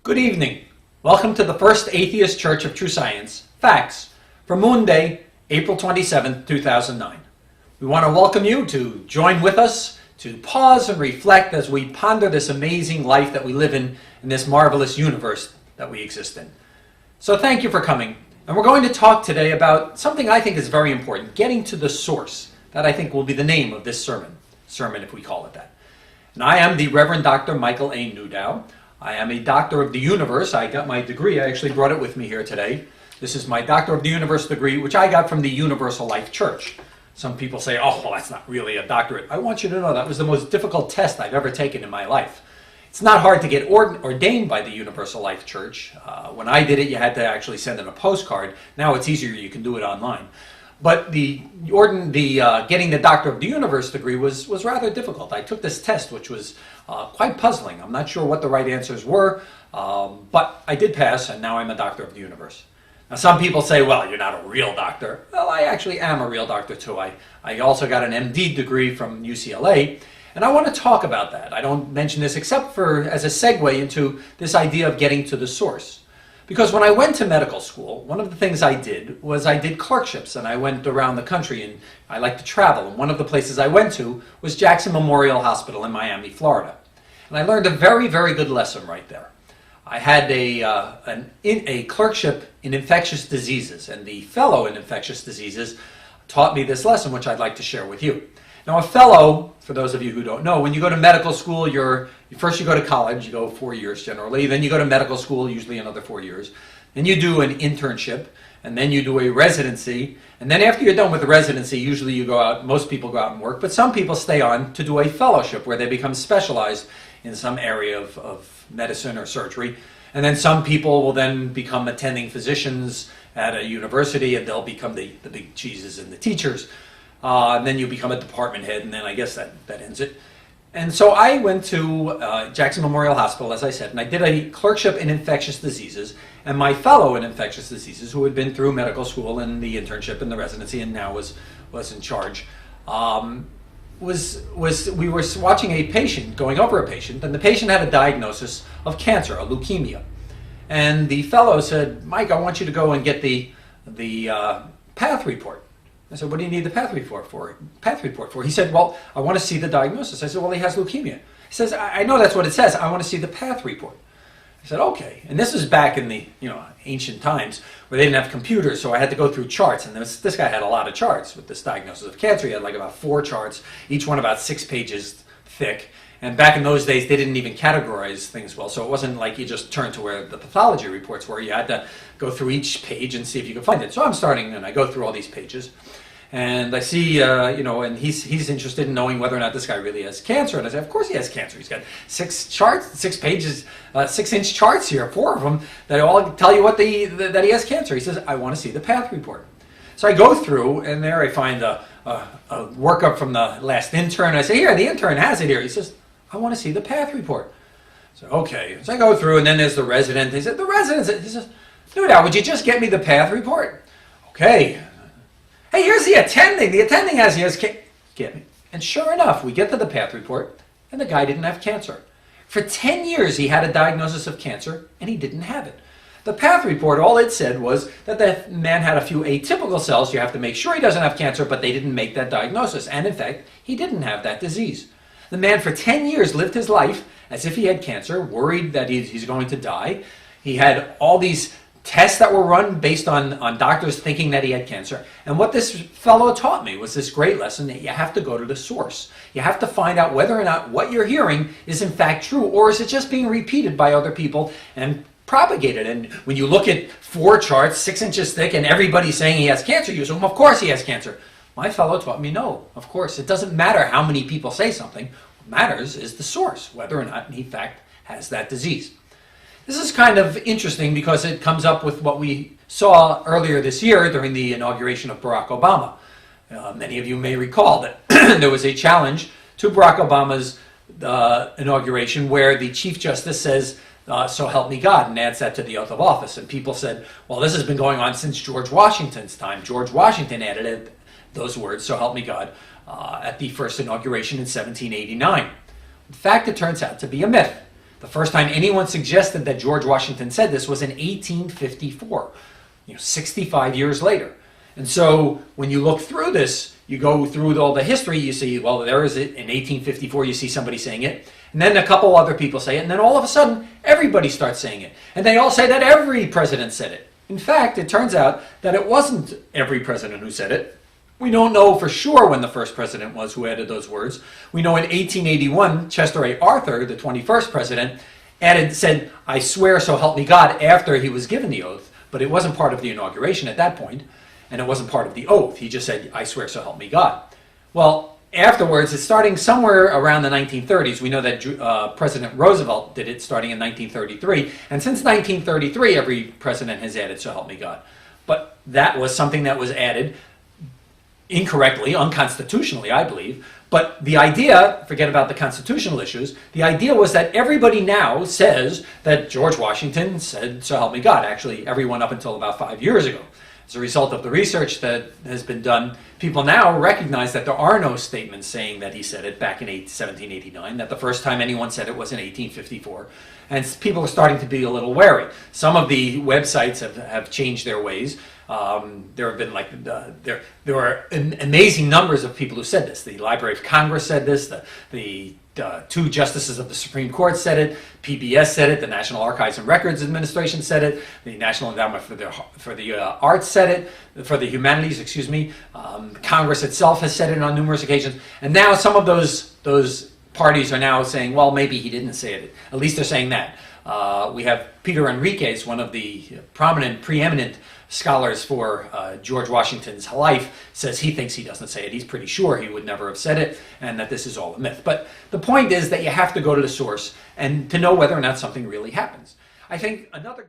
Good evening. Welcome to the First Atheist Church of True Science, Facts, for Monday, April 27, 2009. We want to welcome you to join with us, to pause and reflect as we ponder this amazing life that we live in this marvelous universe that we exist in. So thank you for coming. And we're going to talk today about something I think is very important, getting to the source. That I think will be the name of this sermon if we call it that. And I am the Reverend Dr. Michael A. Newdow. I am a Doctor of the Universe. I got my degree. I actually brought it with me here today. This is my Doctor of the Universe degree, which I got from the Universal Life Church. Some people say, oh, well, that's not really a doctorate. I want you to know that was the most difficult test I've ever taken in my life. It's not hard to get ordained by the Universal Life Church. When I did it, you had to actually send in a postcard. Now it's easier. You can do it online. But getting the Doctor of the Universe degree was rather difficult. I took this test, which was quite puzzling. I'm not sure what the right answers were, but I did pass, and now I'm a Doctor of the Universe. Now, some people say, well, you're not a real doctor. Well, I actually am a real doctor, too. I also got an MD degree from UCLA, and I want to talk about that. I don't mention this except as a segue into this idea of getting to the source. Because when I went to medical school, one of the things I did was I did clerkships, and I went around the country, and I like to travel. And one of the places I went to was Jackson Memorial Hospital in Miami, Florida. And I learned a very, very good lesson right there. I had a clerkship in infectious diseases, and the fellow in infectious diseases taught me this lesson, which I'd like to share with you. Now, a fellow, for those of you who don't know, when you go to medical school, first you go to college, you go 4 years generally, then you go to medical school, usually another 4 years, then you do an internship, and then you do a residency, and then after you're done with the residency, usually you go out, most people go out and work, but some people stay on to do a fellowship where they become specialized in some area of medicine or surgery, and then some people will then become attending physicians at a university, and they'll become the big cheeses and the teachers. And then you become a department head, and then I guess that ends it. And so I went to Jackson Memorial Hospital, as I said, and I did a clerkship in infectious diseases. And my fellow in infectious diseases, who had been through medical school and the internship and the residency, and now was in charge, we were watching a patient, going over a patient, and the patient had a diagnosis of cancer, a leukemia. And the fellow said, Mike, I want you to go and get the path report. I said, what do you need the path report for? He said, well, I want to see the diagnosis. I said, well, he has leukemia. He says, I know that's what it says. I want to see the path report. I said, okay. And this was back in the ancient times where they didn't have computers, so I had to go through charts. And this guy had a lot of charts with this diagnosis of cancer. He had like about 4 charts, each one about 6 pages thick. And back in those days, they didn't even categorize things well. So it wasn't like you just turned to where the pathology reports were. You had to go through each page and see if you could find it. So I'm starting, and I go through all these pages. And I see, and he's interested in knowing whether or not this guy really has cancer. And I say, of course he has cancer. He's got 6 charts, 6 pages, 6-inch charts here, 4 of them, that all tell you that he has cancer. He says, I want to see the path report. So I go through, and there I find a workup from the last intern. I say, here, the intern has it here. He says, I want to see the path report. So, okay. So I go through, and then there's the resident. He said, the resident, he says, dude, now, would you just get me the path report? Okay. Hey, here's the attending. The attending has get me. And sure enough, we get to the path report, and the guy didn't have cancer. For 10 years, he had a diagnosis of cancer, and he didn't have it. The path report, all it said was that the man had a few atypical cells. You have to make sure he doesn't have cancer, but they didn't make that diagnosis. And in fact, he didn't have that disease. The man for 10 years lived his life as if he had cancer, worried that he's going to die. He had all these tests that were run based on doctors thinking that he had cancer. And what this fellow taught me was this great lesson that you have to go to the source. You have to find out whether or not what you're hearing is in fact true, or is it just being repeated by other people and propagated. And when you look at 4 charts, 6 inches thick, and everybody's saying he has cancer, you assume, of course he has cancer. My fellow taught me, no, of course. It doesn't matter how many people say something. What matters is the source, whether or not he in fact has that disease. This is kind of interesting because it comes up with what we saw earlier this year during the inauguration of Barack Obama. Many of you may recall that there was a challenge to Barack Obama's inauguration where the Chief Justice says, so help me God, and adds that to the oath of office. And people said, well, this has been going on since George Washington's time. George Washington added those words, so help me God, at the first inauguration in 1789. In fact, it turns out to be a myth. The first time anyone suggested that George Washington said this was in 1854, 65 years later. And so when you look through this, you go through all the history, you see, well, there is it. In 1854, you see somebody saying it. And then a couple other people say it. And then all of a sudden, everybody starts saying it. And they all say that every president said it. In fact, it turns out that it wasn't every president who said it. We don't know for sure when the first president was who added those words. We know in 1881, Chester A. Arthur, the 21st president, said, "I swear so help me God," after he was given the oath. But it wasn't part of the inauguration at that point, and it wasn't part of the oath. He just said, "I swear so help me God." Well, afterwards, it's starting somewhere around the 1930s. We know that President Roosevelt did it starting in 1933. And since 1933, every president has added "so help me God." But that was something that was added incorrectly, unconstitutionally, I believe. But the idea, forget about the constitutional issues, the idea was that everybody now says that George Washington said "so help me God." Actually, everyone up until about 5 years ago. As a result of the research that has been done, people now recognize that there are no statements saying that he said it back in 1789, that the first time anyone said it was in 1854. And people are starting to be a little wary. Some of the websites have changed their ways. There have been there are amazing numbers of people who said this. The Library of Congress said this. The two justices of the Supreme Court said it. PBS said it. The National Archives and Records Administration said it. The National Endowment for the Arts said it. For the Humanities, excuse me. Congress itself has said it on numerous occasions. And now some of those parties are now saying, well, maybe he didn't say it. At least they're saying that. We have Peter Enriquez, one of the preeminent scholars for George Washington's life, says he thinks he doesn't say it. He's pretty sure he would never have said it, and that this is all a myth. But the point is that you have to go to the source and to know whether or not something really happens. I think another